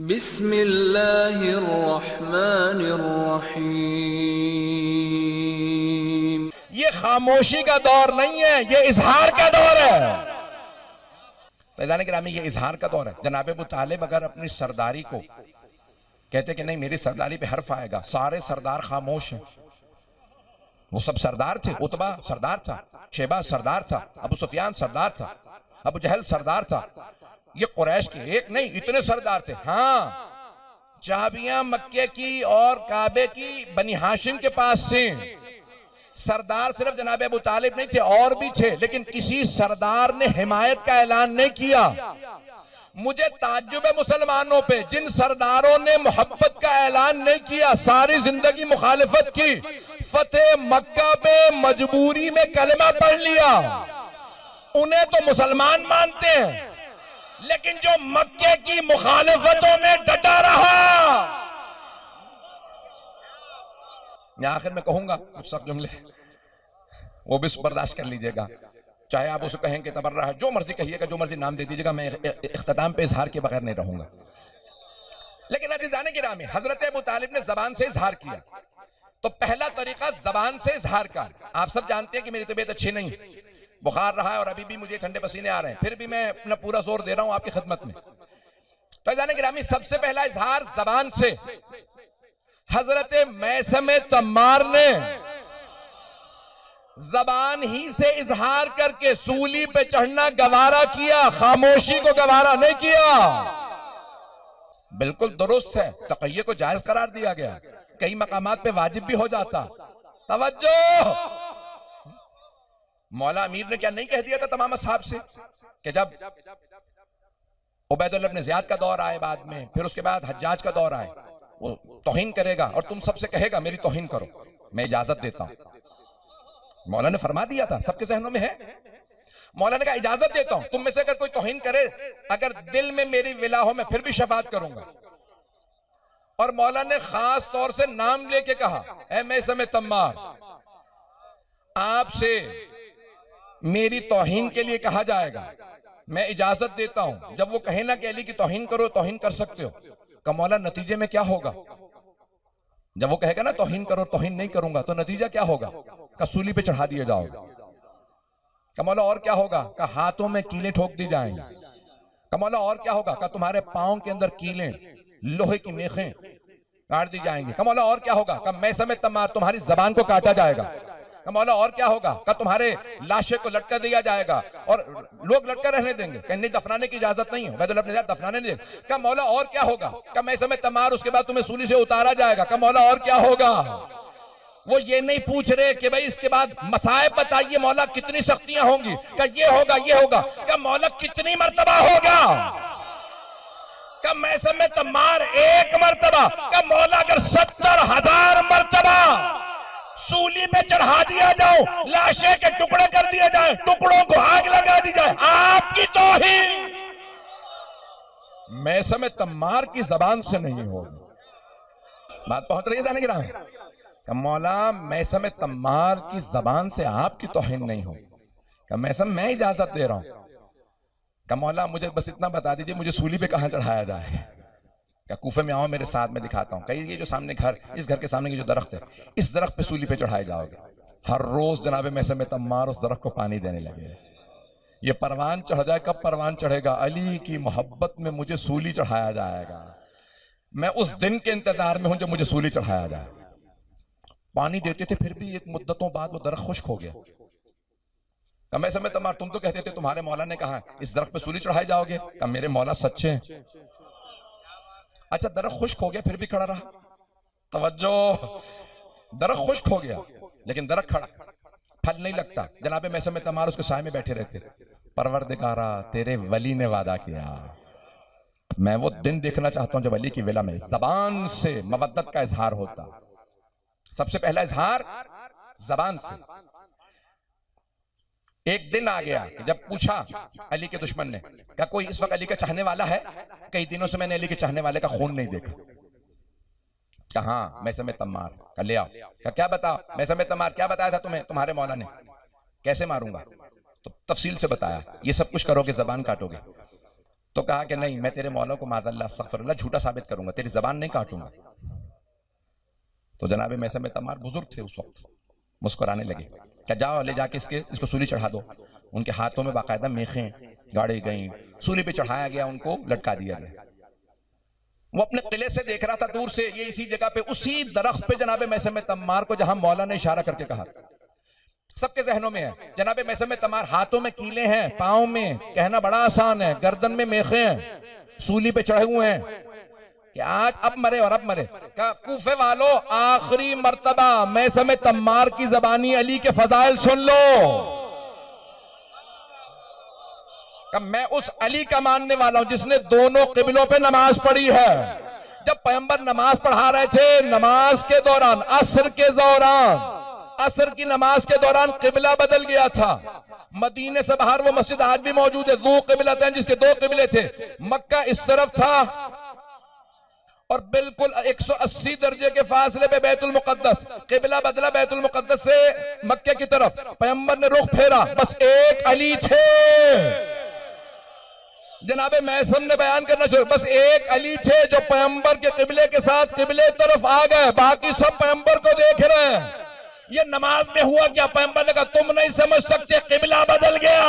बिस्मिल्लाहिर्रहमानिर्रहीम। ये खामोशी का दौर नहीं है, ये इजहार का दौर है। फैजान गिरामी, ये इजहार का दौर है। जनाब अबू तालिब अगर अपनी सरदारी को कहते कि नहीं मेरी सरदारी पे हर्फ आएगा, सारे सरदार खामोश हैं। वो सब सरदार थे, उतबा सरदार था, शेबा सरदार था, अबू सुफियान सरदार था, अबू जहल सरदार था। ये कुरैश के एक नहीं इतने सरदार थे। हाँ, चाबियां मक्के की और काबे की बनी हाशिम के पास थी। सरदार सिर्फ जनाब अबू तालिब नहीं थे, और भी थे, लेकिन किसी सरदार ने हिमायत का ऐलान नहीं किया। मुझे ताज्जुब है मुसलमानों पे, जिन सरदारों ने मोहब्बत का ऐलान नहीं किया, सारी जिंदगी मुखालिफत की, फतेह मक्का पे मजबूरी में कलमा पढ़ लिया, उन्हें तो मुसलमान मानते हैं। लेकिन जो मक्के की मुखालिफतों में डटा रहा, मैं आखिर में कहूंगा कुछ सख्त जुमले, वो भी बर्दाश्त कर लीजिएगा। चाहे आप उसे कहें कि तबर्रा है, जो मर्जी कहिएगा, जो मर्जी नाम दे दीजिएगा, मैं इख्तिताम पे इजहार के बगैर नहीं रहूंगा। लेकिन अज़ीज़ान गिरामी, हजरत अबू तालिब ने जबान से इजहार किया। तो पहला तरीका जबान से इजहार का। आप सब जानते हैं कि मेरी तबीयत अच्छी नहीं, बुखार रहा है और अभी भी मुझे ठंडे पसीने आ रहे हैं, फिर भी मैं अपना पूरा जोर दे रहा हूं आपकी खिदमत में। तो अज़ीज़ान गिरामी, सबसे पहला इजहार जबान से। हजरत मैसम तम्मार ने जबान ही से इजहार करके सूली पे चढ़ना गवारा किया, खामोशी को गवारा नहीं किया। बिल्कुल दुरुस्त है, तक़य्युद को जायज करार दिया गया, कई मकामात पे वाजिब भी हो जाता। तवज्जो, मौला अमीर ने क्या नहीं कह दिया था तमाम असहाब से कि जब उबैदुल्लाह इब्न ज़ियाद का दौर आए, बाद में फिर उसके बाद हज्जाज का दौर आए, वो तौहीन करेगा और तुम सबसे कहेगा मेरी तौहीन करो, मैं इजाजत देता हूं। मौला ने फरमा दिया था, सबके जहनों में है। मौला ने कहा इजाजत देता हूं, तुम में से अगर कोई तौहीन करे, अगर दिल में मेरी विला हो, मैं फिर भी शफाअत करूंगा। और मौला ने खास तौर से नाम लेके कहा, ऐ मैसम तम्मार, आपसे मेरी तौहीन के लिए कहा जाएगा, मैं इजाजत देता हूं। जब वो कहे ना कि अली की तौहीन करो, तौहीन कर सकते हो, का मौला नतीजे में क्या होगा? जब वो कहेगा ना तौहीन करो, तौहीन नहीं करूंगा, तो नतीजा क्या होगा? का सूली पे चढ़ा दिया जाओगे। का मौला और क्या होगा? का हाथों में कीलें ठोक दी जाएंगी। का मौला और क्या होगा? का तुम्हारे पांव के अंदर कीलें, लोहे की मेखें काट दी जाएंगी। का मौला और क्या होगा? का मैसम तम्मार, तुम्हारी जबान को काटा जाएगा। का मौला और क्या होगा? का तुम्हारे लाशे को लटका दिया जाएगा और लोग लटका रहने देंगे, कहीं दफनाने की इजाजत नहीं है, उबैदुल्लाह इब्न ज़ियाद दफनाने नहीं देंगे। का मौला और क्या होगा? का मैसम तम्मार, उसके बाद तुम्हें सूली से उतारा जाएगा। का मौला और क्या होगा? वो ये नहीं पूछ रहे कि भाई इसके बाद मसाइब बताइए मौला, कितनी सख्तियां होंगी, का ये होगा ये होगा, का मौला कितनी मर्तबा होगा? का मैसम तम्मार एक मर्तबा, का मौला अगर 70,000 मर्तबा सूली पे चढ़ा दिया जाओ, लाशे के टुकड़े कर दिए जाए, टुकड़ों को आग लगा दी जाए, आपकी तौहीन मैसम तम्मार की जबान से नहीं होगी। बात पहुंच रही है जाने की राह? का मौला मैसम तम्मार की जबान से आपकी तौहीन नहीं हो। का मैसम, मैं इजाजत दे रहा हूं। का मौला मुझे बस इतना बता दीजिए, मुझे सूली पे कहां चढ़ाया जाए? क्या कूफे में आओ मेरे साथ, में दिखाता हूं। कहीं ये जो सामने घर, इस घर के सामने की जो दरख्त है, इस दरख्त पे सूली पे चढ़ाए जाओगे। हर रोज जनाब मैसम तम्मार उस दरख्त को पानी देने लगे। ये परवान चढ़ जाए, कब परवान चढ़ेगा? अली की मोहब्बत में मुझे सूली चढ़ाया जाएगा। मैं उस दिन के इंतजार में हूं जब मुझे सूली चढ़ाया जाए। पानी देते थे, फिर भी एक मुद्दतों बाद वो दरख्त खुश्क हो गया। कम समय तम्मार, तुम तो कहते थे तुम्हारे मौला ने कहा इस दरख्त पे सूली चढ़ाए जाओगे। कम मेरे मौला सच्चे हैं। अच्छा, दरख्त खुश्क हो गया फिर भी खड़ा रहा। तवज्जो, दरख्त खुश्क हो गया लेकिन दरख्त खड़ा, फल नहीं लगता। जनाबे मैसम तम्मार उसके साए में बैठे रहते। परवरदिगारा, तेरे वली ने वादा किया, मैं वो दिन देखना चाहता हूं जब अली की विला में जबान से मवद्दत का इजहार होता। सबसे पहला इजहार जबान से। एक दिन आ गया कि जब पूछा अली के दुश्मन ने, क्या कोई इस वक्त अली का चाहने वाला है? कई दिनों से मैंने अली के चाहने वाले का खून नहीं देखा। कहा मैसम तम्मार का ले आओ। क्या बताओ मैसम तम्मार, क्या बताया था तुम्हें तुम्हारे मौला ने? कैसे मारूंगा? तो तफसील से बताया, ये सब कुछ करोगे जबान काटोगे। तो कहा कि नहीं, मैं तेरे मौला को माज़अल्लाह अस्तग़फिरुल्लाह झूठा साबित करूंगा, तेरी जबान नहीं काटूंगा। तो जनाब मैसम तम्मार बुजुर्ग थे उस वक्त, मुस्कुराने लगे, क्या जाओ ले जाके इसको सूली चढ़ा दो। उनके हाथों में बाकायदा मेखें गाड़ी गई, सूली पे चढ़ाया गया, उनको लटका दिया गया। वो अपने किले से देख रहा था दूर से, ये इसी जगह पे उसी दरख्त पे जनाब मैसम तम्मार को, जहां मौला ने इशारा करके कहा, सबके जहनों में है जनाब मैसम तम्मार हाथों में कीले हैं, पांव में, कहना बड़ा आसान है, गर्दन में मेखे हैं, सूली पे चढ़े हुए हैं कि आज अब मरे और अब मरे। क्या कूफे वालों, आखिरी मर्तबा मैसम तम्मार की जबानी अली के फजाइल सुन लो। मैं उस अली का मानने वाला हूं जिसने दोनों किबलों पे नमाज पढ़ी है। जब पैगंबर नमाज पढ़ा रहे थे, नमाज के दौरान, असर के दौरान, असर की नमाज के दौरान किबला बदल गया था। मदीने से बाहर वो मस्जिद आज भी मौजूद है, दो किबलतैन, जिसके दो किबले थे। मक्का इस तरफ था और बिल्कुल 180 दर्जे के फासले पे बैतुल मुकद्दस। किबला बदला बैतुल मुकद्दस से मक्के की तरफ, पैगंबर ने रुख फेरा, बस एक अली थे। जनाबे मैसम ने बयान करना शुरू, बस एक अली थे जो पैगंबर के किबले के साथ किबले तरफ आ गए, बाकी सब पैगंबर को देख रहे हैं। ये नमाज में हुआ क्या? पैगंबर ने कहा तुम नहीं समझ सकते, किबला बदल गया।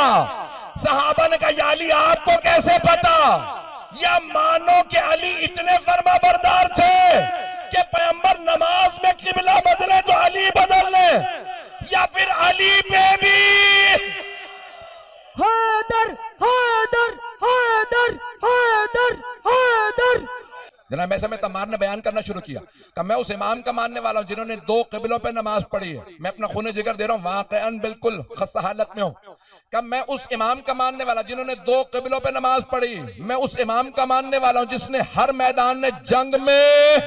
सहाबा ने कहा या अली आपको कैसे पता? या मानो कि अली इतने फरमाबरदार थे कि पैगंबर नमाज में किबला बदले तो अली बदल ले, या फिर अली पे भी हैदर हैदर हैदर हैदर हैदर। जनाब मैसम तम्मार ने बयान करना शुरू किया कि मैं उस इमाम का मानने वाला हूं जिन्होंने दो किबलों पे नमाज पढ़ी है। मैं अपना खून जिगर दे रहा हूं, वाकईअन बिल्कुल खस्ता हालत में हूं। कब मैं उस इमाम का मानने वाला जिन्होंने दो किबलों पे नमाज पढ़ी, मैं उस इमाम का मानने वाला हूं जिसने हर मैदान में जंग में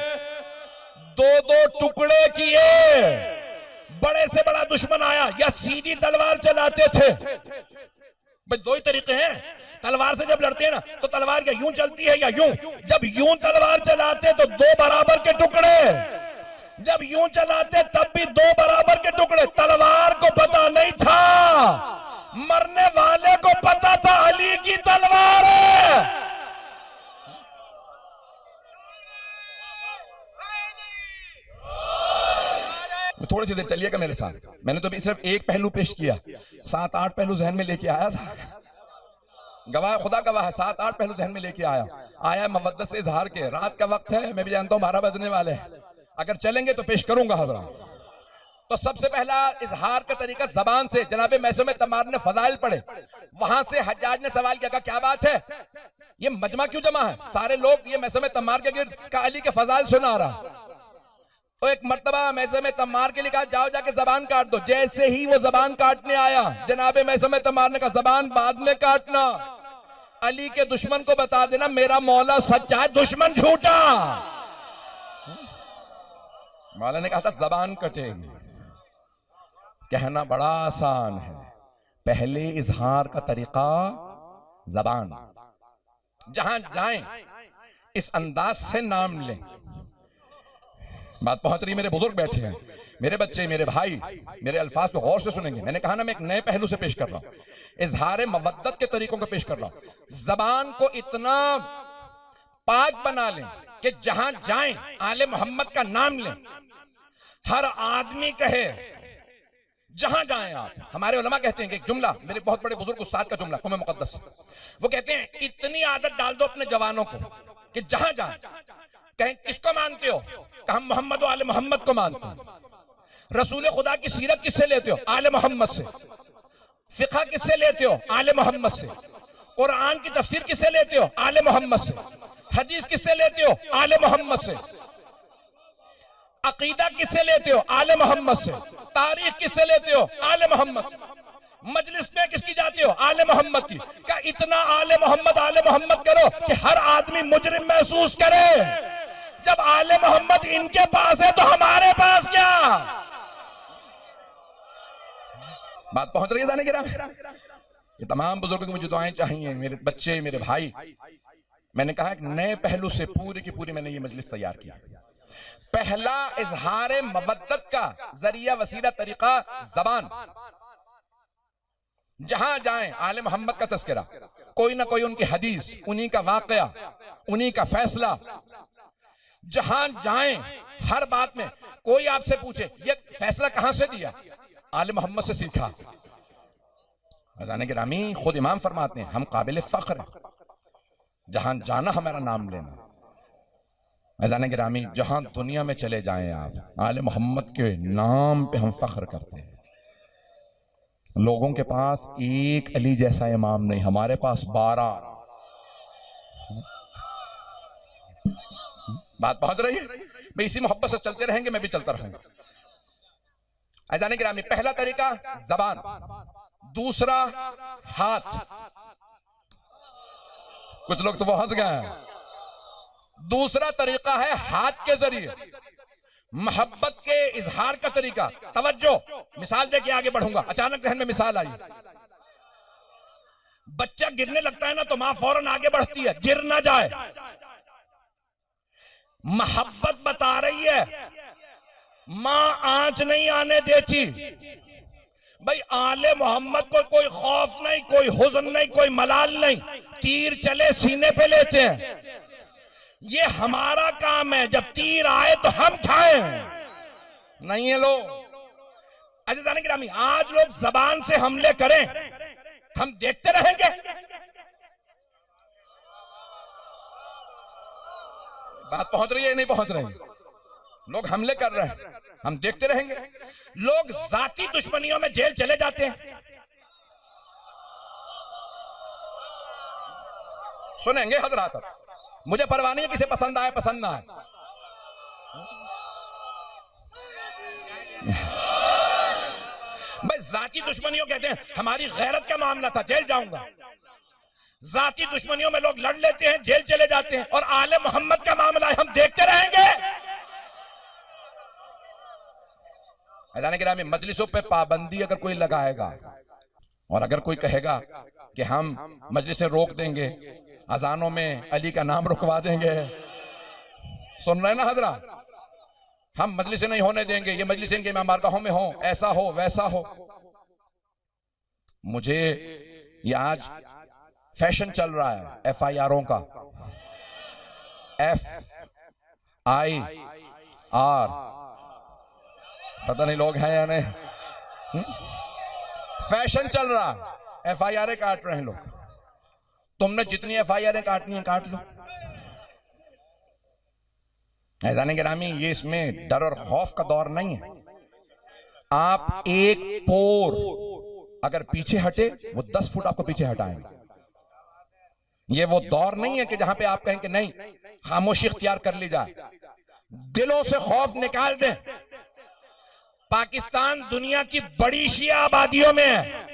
दो दो टुकड़े किए। बड़े से बड़ा दुश्मन आया, या सीधी तलवार चलाते थे। भाई दो ही तरीके हैं, तलवार से जब लड़ते हैं ना तो तलवार या यूं चलती है या यूं। जब यूं तलवार चलाते तो दो बराबर के टुकड़े, जब यूं चलाते तब भी दो बराबर के टुकड़े। तलवार को पता नहीं था, मरने वाले को पता था अली की तलवार है। थोड़ी सी देर चलिएगा मेरे साथ, मैंने तो भी सिर्फ एक पहलू पेश किया, 7-8 पहलू जहन में लेके आया था। गवाह खुदा गवाह है, 7-8 पहलू जहन में लेके आया मवद्दत से इजहार के। रात का वक्त है, मैं भी जानता हूं 12 बजने वाले हैं, अगर चलेंगे तो पेश करूंगा हज़रात। तो सबसे पहला इजहार का तरीका जबान से। जनाबे मैसम तम्मार ने फजाइल पढ़े, वहां से हज्जाज ने सवाल किया, क्या बात है, ये मजमा क्यों जमा है? सारे लोग ये मैसम तम्मार के गिर्द का अली के फजाइल सुना रहा। तो एक मर्तबा मैसम तम्मार के लिए कहा जाओ जाके जबान काट दो। जैसे ही वो जबान काटने आया, जनाबे मैसम तम्मार ने कहा जबान बाद में काटना, अली के दुश्मन को बता देना मेरा मौला सच्चा है, दुश्मन झूठा। मौला ने कहा था जबान कटेगी। कहना बड़ा आसान है, पहले इजहार का तरीका जबान। जहां जाएं इस अंदाज से नाम लें। बात पहुंच रही, मेरे बुजुर्ग बैठे हैं, मेरे बच्चे, मेरे भाई, मेरे अल्फाज को गौर से सुनेंगे। मैंने कहा ना मैं एक नए पहलू से पेश कर रहा हूं, इजहार मवद्दत के तरीकों को पेश कर रहा हूं। जबान को इतना पाक बना लें कि जहां जाएं आले मोहम्मद का नाम लें, हर आदमी कहे जहां जाएं आप। हमारे उलमा कहते हैं कि एक जुमला, मेरे बहुत बड़े बुजुर्ग उस्ताद का जुमला, कुमे मुकद्दस, वो कहते हैं इतनी आदत डाल दो अपने जवानों को कि जहां जाएं कहें किसको मानते हो, हम मोहम्मद और आले मोहम्मद को मानते हैं। रसूल खुदा की सीरत किससे लेते हो? आले मोहम्मद से। फिक़ह किससे लेते हो? आले मोहम्मद से। कुरान की तफसीर किससे लेते हो? आले मोहम्मद से। हदीस किससे लेते हो? आले मोहम्मद से। अकीदा किससे लेते हो? आले मोहम्मद से। तारीख किससे लेते हो? आले मोहम्मद से। मजलिस में किसकी जाते हो? आले मोहम्मद की। क्या इतना आले मोहम्मद करो कि हर आदमी मुजरिम महसूस करे। जब आले मोहम्मद इनके पास है तो हमारे पास क्या? बात पहुंच रही है जाने गिरा। ये तमाम बुजुर्गों को मुझे दुआएं चाहिए, मेरे बच्चे, मेरे भाई। मैंने कहा एक नए पहलू से पूरी की पूरी मैंने ये मजलिस तैयार किया। पहला इजहार मवद्दत का जरिया, वसीला, तरीका जबान। जहां जाएं आले मोहम्मद का तस्करा, कोई ना कोई उनकी हदीस, उन्हीं का वाकया, उन्हीं का फैसला। जहां जाएं हर बात में कोई आपसे पूछे ये फैसला कहां से दिया, आले मोहम्मद से सीखा। अज़ान गिरामी खुद इमाम फरमाते हैं हम काबिल फख्र हैं, जहां जाना हमारा नाम लेना। अज़ान गिरामी जहां दुनिया में चले जाएं आप, आले मोहम्मद के नाम पे हम फख्र करते हैं। लोगों के पास एक अली जैसा इमाम नहीं, हमारे पास 12। बात पहुंच रही है भाई, इसी मोहब्बत से चलते रहेंगे, मैं भी चलता रहूंगा। अज़ान गिरामी पहला तरीका जबान, दूसरा हाथ। कुछ लोग तो पहुंच गए हैं। दूसरा तरीका है हाथ के जरिए मोहब्बत के इजहार का तरीका। तवज्जो, मिसाल देके आगे बढ़ूंगा, अचानक जहन में मिसाल आई। बच्चा गिरने लगता है ना तो मां फौरन आगे बढ़ती है, गिर ना जाए। मोहब्बत बता रही है, मां आंच नहीं आने देती। भाई आले मोहम्मद को कोई खौफ नहीं, कोई हुज़्न नहीं, कोई मलाल नहीं, तीर चले सीने पे लेते हैं। ये हमारा काम है, जब तीर आए तो हम खाएं, नहीं है लोग। अज़ीज़ान गिरामी आज लोग जबान से हमले करें, हम देखते रहेंगे। बात पहुंच रही है नहीं पहुंच रही? लोग हमले कर रहे हैं, हम देखते रहेंगे। लोग जाती दुश्मनियों में जेल चले जाते हैं, सुनेंगे हजरात। मुझे परवाह नहीं है किसे पसंद आए पसंद ना आए। भाई जाती दुश्मनियों कहते हैं, हमारी गैरत का मामला था, जेल जाऊंगा। जाती दुश्मनियों में लोग लड़ लेते हैं, जेल चले जाते हैं, और आले मोहम्मद का मामला है, हम देखते रहेंगे। अज़ान गिरामी मजलिसों पे पाबंदी अगर कोई लगाएगा और अगर कोई कहेगा कि हम मजलिसें रोक देंगे, अजानों में अली का नाम रुकवा देंगे, सुन रहे ना हजरा, हम मजलिसें नहीं होने देंगे, ये मजलिसें इनके इमामबारगाहों में हो, ऐसा हो वैसा हो। मुझे ये आज फैशन चल रहा है FIRों का, FIR, पता नहीं लोग हैं या नहीं। फैशन चल रहा है, FIR काट रहे हैं लोग। तुमने जितनी FIR काटनी है काट लो। अज़ान गिरामी ये इसमें डर और खौफ का दौर नहीं है। आप एक पोर अगर पीछे हटे, वो 10 फुट आपको पीछे हटाएंगे। ये वो दौर नहीं है कि जहां पे आप कहें कि नहीं, खामोशी इख्तियार कर ली जाए। दिलों से खौफ निकाल दें। पाकिस्तान दुनिया की बड़ी शिया आबादियों में है,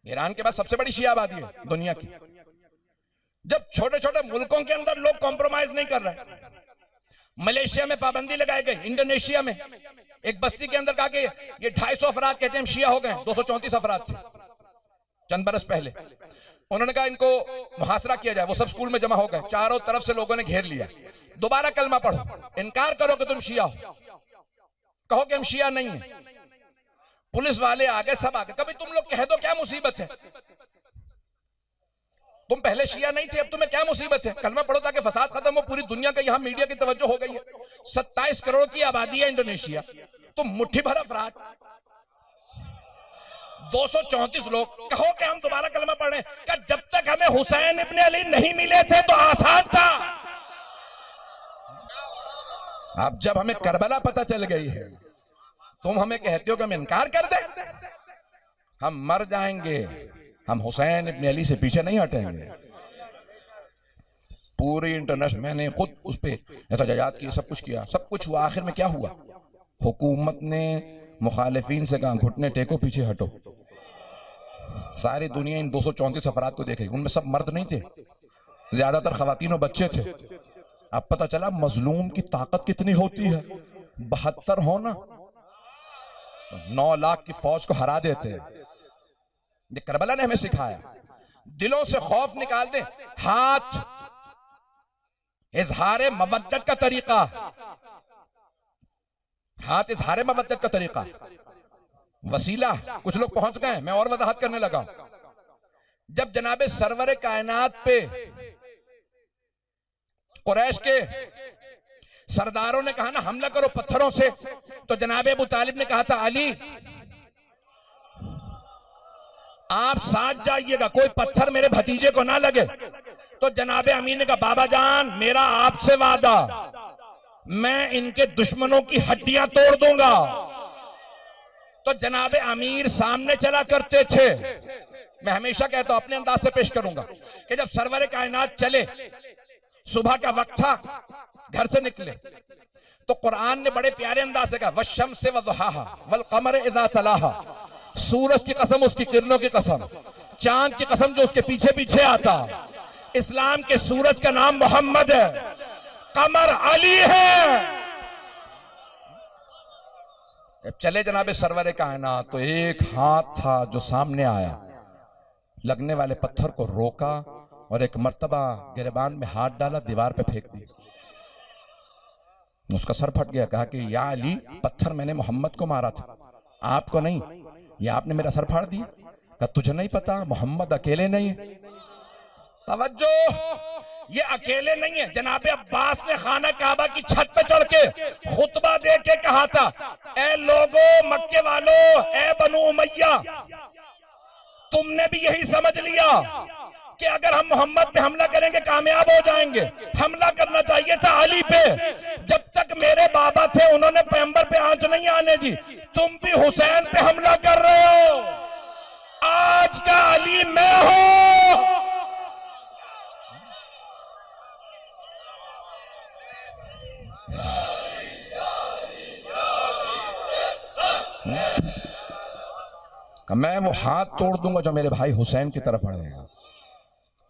ईरान के बाद सबसे बड़ी शिया आबादी है दुनिया की। जब छोटे छोटे मुल्कों के अंदर लोग कॉम्प्रोमाइज नहीं कर रहे, मलेशिया में पाबंदी लगाई गई, इंडोनेशिया में एक बस्ती के अंदर कहा कि ये 250 अफराद कहते हैं हम शिया हो गए, 234 अफराद थे चंद बरस पहले। उन्होंने कहा इनको मुहासरा किया जाए, वो सब स्कूल में जमा हो गए, चारों तरफ से लोगों ने घेर लिया। दोबारा कलमा पढ़ो, इनकार करो कि तुम शिया हो, कहो कि हम शिया नहीं है। पुलिस वाले आगे, सब आगे। कभी तुम लोग कह दो क्या मुसीबत है, तुम पहले शिया नहीं थे, अब तुम्हें क्या मुसीबत है? कलमा पढ़ो ताकि फसाद खत्म हो। पूरी दुनिया का यहां मीडिया की तवज्जो हो गई है। 27 करोड़ की आबादी है इंडोनेशिया, तुम मुट्ठी भर अफराद, 234 लोग, कहो कि हम दोबारा कलमा पढ़ रहे हैं। क्या जब तक हमें हुसैन इब्ने अली नहीं मिले थे तो आसान था, अब जब हमें करबला पता चल गई है तुम हमें कहते हो कि हम इनकार कर दें? हम मर जाएंगे, हम हुसैन इब्ने अली से पीछे नहीं हटेंगे। पूरी इंटरनेशनल, मैंने खुद उस पर एहतजाजात किए, सब कुछ किया, सब कुछ हुआ। आखिर में क्या हुआ? हुकूमत ने मुखालिफिन से कहा घुटने टेको, पीछे हटो। सारी दुनिया इन 234 अफराद को देखेगी, उनमें सब मर्द नहीं थे, ज्यादातर खवातीन और बच्चे थे। अब पता चला मजलूम की ताकत कितनी होती है। 72 हो ना, 9 लाख की फौज को हरा देते हैं। ये करबला ने हमें सिखाया। दिलों से खौफ निकाल दे। हाथ इजहार मवद्दत का तरीका, हाथ इजहार मवद्दत का तरीका। वसीला कुछ लोग पहुंच गए, मैं और वजाहत करने लगा। जब जनाबे सरवरे कायनात पे कुरैश के सरदारों ने कहा ना हमला करो पत्थरों से, तो जनाबे अबू तालिब ने कहा था अली आप साथ जाइएगा, कोई पत्थर मेरे भतीजे को ना लगे। तो जनाबे अमीर ने कहा बाबा जान मेरा आपसे वादा, मैं इनके दुश्मनों की हड्डियां तोड़ दूंगा। तो जनाबे अमीर सामने चला करते थे। मैं हमेशा कहता हूं अपने अंदाज से पेश करूंगा कि जब सरवरे कायनात चले, सुबह का वक्त था, घर से निकले, तो कुरान ने बड़े प्यारे अंदाज से कहा वश्शम्स वज़ुहाहा वल क़मर इज़ा तलाहा, सूरज की कसम, उसकी किरणों की कसम, चांद की कसम जो उसके पीछे पीछे आता। इस्लाम के सूरज का नाम मोहम्मद है, कमर अली है। अब चले जनाबे सरवरे कायनात, तो एक हाथ था जो सामने आया, लगने वाले पत्थर को रोका और एक मर्तबा गिरबान में हाथ डाला, दीवार पे फेंक दिया। उसका सर फट गया। कहा कि या अली पत्थर मैंने मोहम्मद को मारा था, आपको नहीं, ये आपने मेरा सर फाड़ दिया। कहा तुझे नहीं पता मोहम्मद अकेले नहीं है। तवज्जो, ये अकेले नहीं है। जनाबे अब्बास ने खाना काबा की छत पे चढ़ के खुतबा दे के कहा था ए लोगो मक्के वालों, ए बनु उमैया, तुमने भी यही समझ लिया कि अगर हम मोहम्मद पे हमला करेंगे कामयाब हो जाएंगे। हमला करना चाहिए था अली पे। जब तक मेरे बाबा थे उन्होंने पैगंबर पे आंच नहीं आने दी। तुम भी हुसैन पे हमला कर रहे हो। आज का अली मैं हूं। मैं वो हाथ तोड़ दूंगा जो मेरे भाई हुसैन की तरफ बढ़ेगा।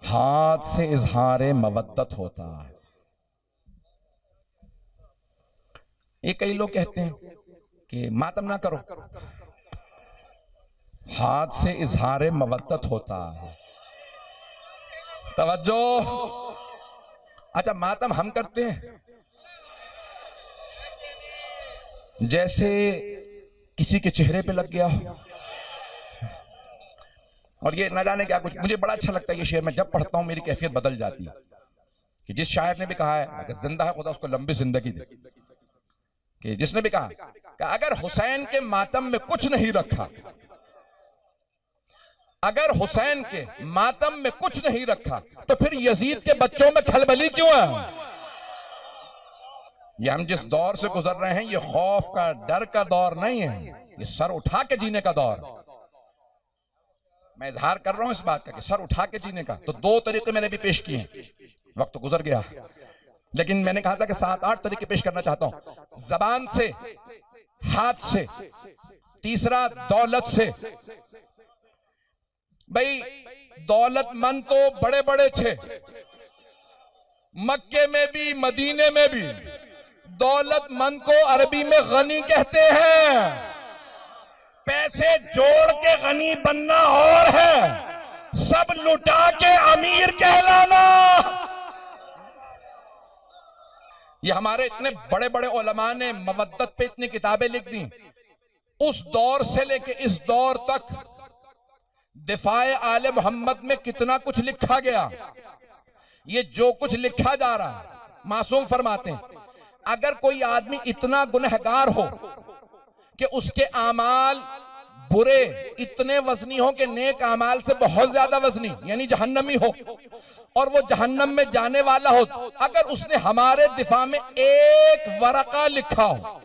हाथ से इजहारे मवद्दत होता है। ये कई लोग कहते हैं कि मातम ना करो, हाथ से इजहारे मवद्दत होता है। तवज्जो, अच्छा मातम हम करते हैं जैसे किसी के चेहरे पे लग गया हो, और ये न जाने क्या कुछ। मुझे बड़ा अच्छा लगता है ये शेर, मैं जब पढ़ता हूं मेरी कैफियत बदल जाती है। कि जिस शायर ने भी कहा है अगर जिंदा है खुदा उसको लंबी जिंदगी दे, कि जिसने भी कहा कि अगर हुसैन के मातम में कुछ नहीं रखा, अगर हुसैन के मातम में कुछ नहीं रखा तो फिर यजीद के बच्चों में खलबली क्यों है। ये हम जिस दौर से गुजर रहे हैं ये खौफ का, डर का दौर नहीं है, ये सर उठा के जीने का दौर। मैं इजहार कर रहा हूं इस बात का कि सर उठा के जीने का। तो दो तरीके मैंने भी पेश किए हैं, वक्त तो गुजर गया, लेकिन मैंने कहा था कि 7-8 तरीके पेश करना चाहता हूं। जबान से, हाथ से, तीसरा दौलत से। भाई दौलतमंद तो बड़े बड़े थे, मक्के में भी मदीने में भी। दौलतमंद को अरबी में गनी कहते हैं। पैसे जोड़ के गनी बनना और है, सब लुटा के अमीर कहलाना। ये हमारे इतने बड़े बड़े उलमा ने मवद्दत पे इतनी किताबें लिख दी। उस दौर से लेके इस दौर तक दिफाए आले मोहम्मद में कितना कुछ लिखा गया। ये जो कुछ लिखा जा रहा है, मासूम फरमाते हैं अगर कोई आदमी इतना गुनहगार हो कि उसके आमाल बुरे इतने वजनी हो कि नेक आमाल से बहुत ज्यादा वजनी, यानी जहन्नमी हो, और वो जहन्नम में जाने वाला हो, अगर उसने हमारे दिफा में एक वरका लिखा हो,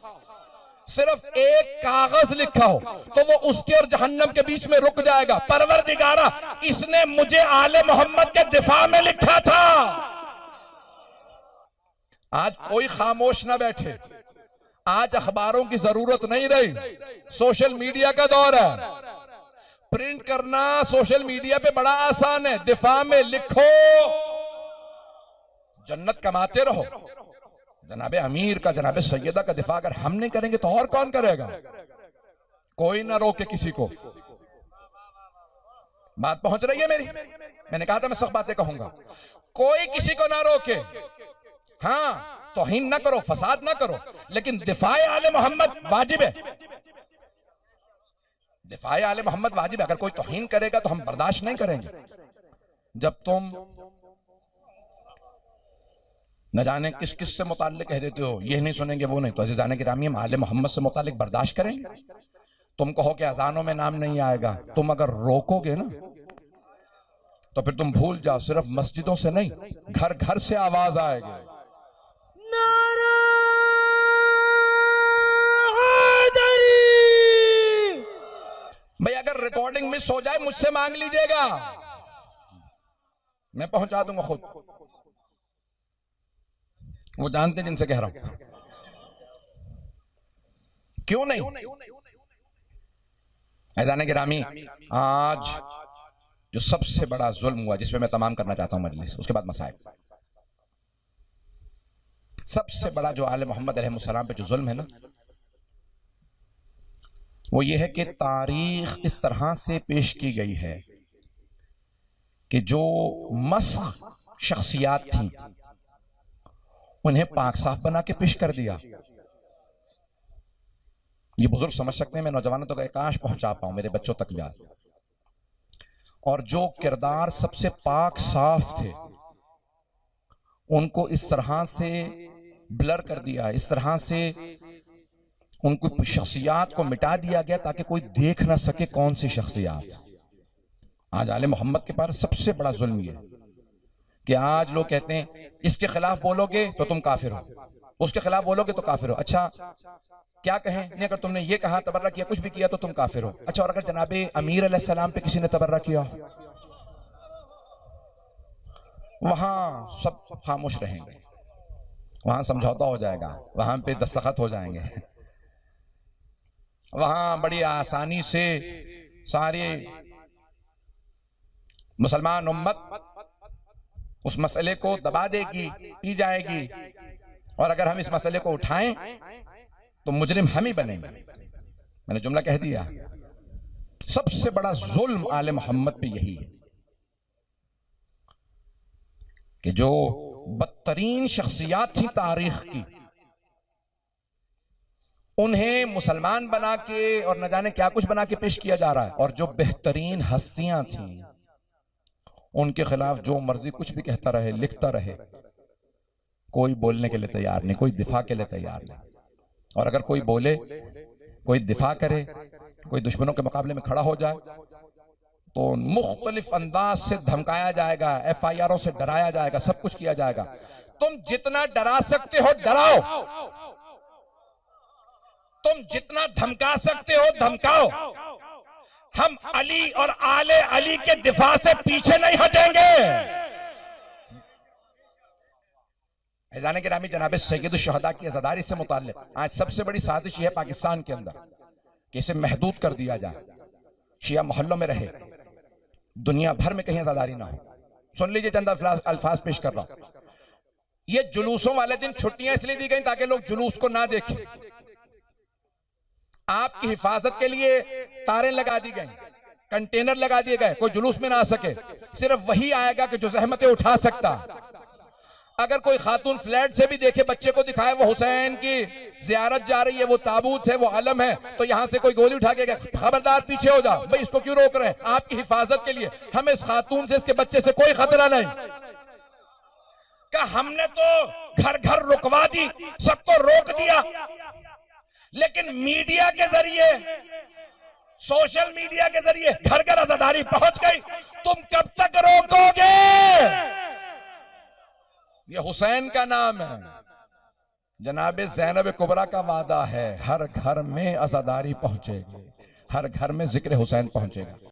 सिर्फ एक कागज लिखा हो, तो वो उसके और जहन्नम के बीच में रुक जाएगा। परवरदिगारा इसने मुझे आले मोहम्मद के दिफा में लिखा था। आज कोई खामोश ना बैठे, आज अखबारों की जरूरत नहीं रही, सोशल मीडिया का दौर है। प्रिंट करना सोशल मीडिया पे बड़ा आसान है, दिफा में लिखो, जन्नत कमाते रहो। जनाबे अमीर का, जनाबे सैयदा का दिफा अगर हम नहीं करेंगे तो और कौन करेगा। कोई ना रोके किसी को। बात पहुंच रही है मेरी? मैंने कहा था मैं सब बातें कहूंगा। कोई किसी को ना रोके, हाँ तौहीन ना करो, फसाद ना करो, लेकिन दिफाए आले मोहम्मद वाजिब है। दिफाए आले मोहम्मद वाजिब है। अगर कोई तौहीन करेगा तो हम बर्दाश्त नहीं करेंगे। जब तुम न जाने किस किस से मुताल्लिक कह देते हो, ये नहीं सुनेंगे वो नहीं, तो अज़ीज़ान गिरामी हम आले मोहम्मद से मुताल्लिक बर्दाश्त करेंगे? तुम कहो कि अजानों में नाम नहीं आएगा, तुम अगर रोकोगे ना तो फिर तुम भूल जाओ, सिर्फ मस्जिदों से नहीं, घर घर से आवाज आएगी। नारा हैदरी। भाई अगर रिकॉर्डिंग मिस हो जाए मुझसे मांग लीजिएगा, मैं पहुंचा दूंगा खुद। वो जानते जिनसे कह रहा हूं। क्यों नहीं? ऐज़ान गिरामी, आज जो सबसे बड़ा जुल्म हुआ, जिसपे मैं तमाम करना चाहता हूं मजलिस, उसके बाद मसाइल। सबसे बड़ा जो आले मोहम्मद अलैहिस्सलाम पे जो जुल्म है ना, वो ये है कि तारीख इस तरह से पेश की गई है कि जो मस्ख शख्सियात थी उन्हें पाक साफ बना के पेश कर दिया। ये बुजुर्ग समझ सकते हैं, मैं नौजवानों तक काश पहुंचा पाऊं, मेरे बच्चों तक जा। और जो किरदार सबसे पाक साफ थे उनको इस तरह से ब्लर कर दिया, इस तरह से उनको शख्सियात को मिटा दिया गया ताकि कोई देख ना सके कौन सी शख्सियात। आज आले मोहम्मद के पास सबसे बड़ा जुल्म ये कि आज लोग कहते हैं इसके खिलाफ बोलोगे तो तुम काफिर हो, उसके खिलाफ बोलोगे तो काफिर हो। अच्छा क्या कहें? नहीं, अगर तुमने ये कहा, तबर्रा किया, कुछ भी किया तो तुम काफिर हो। अच्छा, और अगर जनाबे अमीर अलैहिस्सलाम पे किसी ने तबर्रा किया, वहां सब खामोश रहेंगे, वहां समझौता हो जाएगा, वहां पे दस्तखत हो जाएंगे, वहां बड़ी आसानी से सारे मुसलमान उम्मत उस मसले को दबा देगी, पी जाएगी। और अगर हम इस मसले को उठाएं तो मुजरिम हम ही बनेंगे। मैंने जुमला कह दिया। सबसे बड़ा जुल्म आले मोहम्मद पे यही है कि जो बदतरीन शख्सियात थी तारीख की, उन्हें मुसलमान बना के और न जाने क्या कुछ बना के पेश किया जा रहा है। और जो बेहतरीन हस्तियां थीं उनके खिलाफ जो मर्जी कुछ भी कहता रहे, लिखता रहे, कोई बोलने के लिए तैयार नहीं, कोई दिफा के लिए तैयार नहीं। और अगर कोई बोले, कोई दिफा करे, कोई दुश्मनों के मुकाबले में खड़ा हो जाए तो मुख्तलिफ अंदाज से धमकाया जाएगा, FIRओं से डराया जाएगा, सब कुछ किया जाएगा। तुम जितना डरा सकते हो डराओ, तुम जितना धमका सकते हो धमकाओ। हम अली और आले अली के दिफा से पीछे नहीं हटेंगे। ऐज़ान गिरामी, जनाब सैयद शुहदा की अज़ादारी से मुताल्लिक आज सबसे बड़ी साजिश है पाकिस्तान के अंदर कि इसे महदूद कर दिया जाए, शिया मोहल्लों में रहे, दुनिया भर में कहीं अज़ादारी ना हो। सुन लीजिए, चंद अल्फाज पेश कर रहा हूं। ये जुलूसों वाले दिन छुट्टियां इसलिए दी गई ताकि लोग जुलूस को ना देखें। आपकी हिफाजत के लिए तारें लगा दी गई, कंटेनर लगा दिए गए, कोई जुलूस में ना आ सके। सिर्फ वही आएगा कि जो जहमतें उठा सकता। अगर कोई खातून फ्लैट से भी देखे, बच्चे को दिखाए वो हुसैन की जियारत जा रही है, वो ताबूत है, वो आलम है, तो यहां से कोई गोली उठा के खबरदार पीछे हो जाओ, भाई इसको क्यों रोक रहे हैं? आपकी हिफाजत के लिए। हमें इस खातून से, इसके बच्चे से कोई खतरा नहीं। क्या हमने तो घर घर रुकवा दी, सबको रोक दिया, लेकिन मीडिया के जरिए, सोशल मीडिया के जरिए घर घर आजादारी पहुंच गई। तुम कब तक रोकोगे? ये हुसैन का नाम है, जनाबे ज़ैनब कुबरा का वादा है, हर घर में आजादारी पहुंचेगी, हर घर में जिक्र हुसैन पहुंचेगा।